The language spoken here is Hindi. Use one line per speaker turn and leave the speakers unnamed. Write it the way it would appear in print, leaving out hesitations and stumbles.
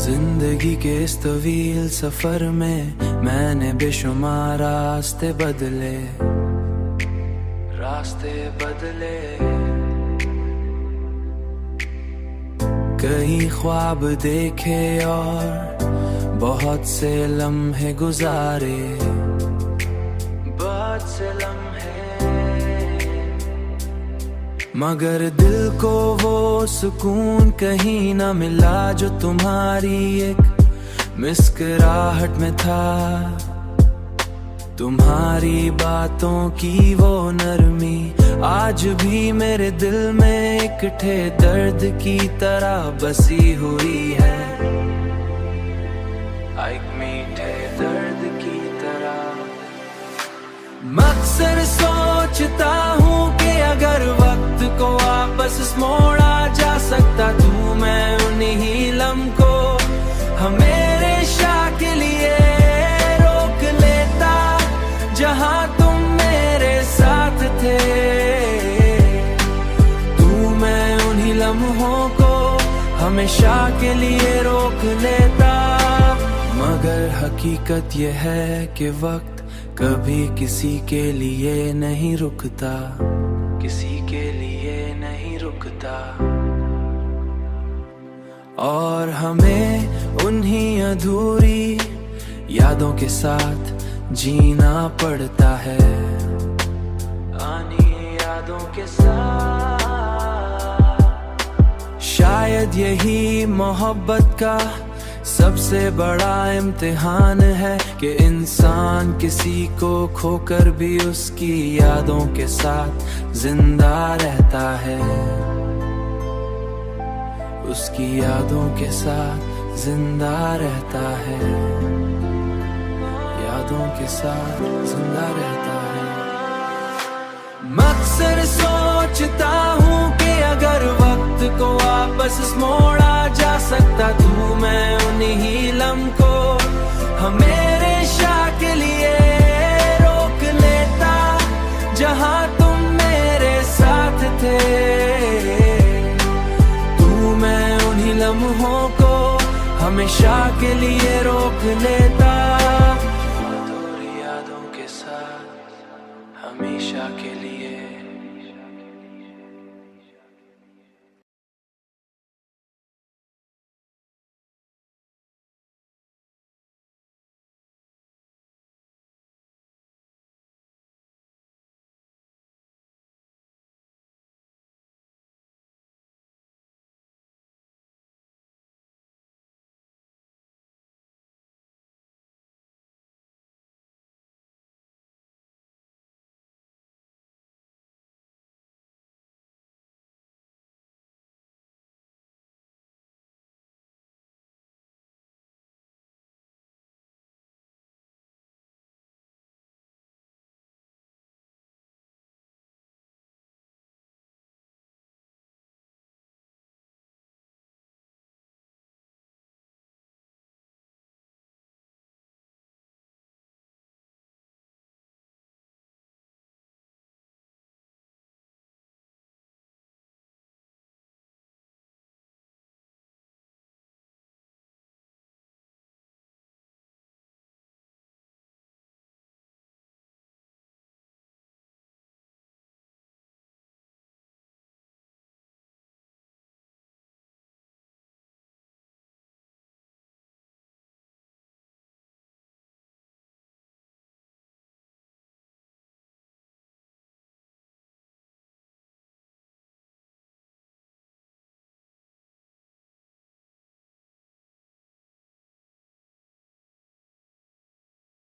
जिंदगी के इस तवील सफर में मैंने बेशुमार रास्ते बदले, कई ख्वाब देखे और बहुत से लम्हे गुजारे, मगर दिल को वो सुकून कहीं न मिला जो तुम्हारी एक मुस्कुराहट में था। तुम्हारी बातों की वो नरमी आज भी मेरे दिल में एक ठे दर्द की तरह बसी हुई है, एक मीठे दर्द की तरह। अक्सर सोचता हूँ कि अगर वक्त को वापस मोड़ा जा सकता तू मैं उन्हीं लम्हों को हमेशा के लिए रोक लेता जहाँ तुम मेरे साथ थे। तू मैं उन्हीं लम्हों को हमेशा के लिए रोक लेता। मगर हकीकत यह है कि वक्त कभी किसी के लिए नहीं रुकता, किसी के लिए नहीं रुकता, और हमें उन्हीं अधूरी यादों के साथ जीना पड़ता है, आनी यादों के साथ। शायद यही मोहब्बत का सबसे बड़ा इम्तिहान है कि इंसान किसी को खोकर भी उसकी यादों के साथ जिंदा रहता है, उसकी यादों के साथ जिंदा रहता है, यादों के साथ जिंदा रहता है। अक्सर सोचता हूँ कि अगर वक्त को वापस मोड़ा जा सकता तू मैं उन्हीं लम्हों को हमेशा के लिए रोक लेता जहाँ तुम मेरे साथ थे। तू मैं उन्हीं लम्हों को हमेशा के लिए रोक लेता।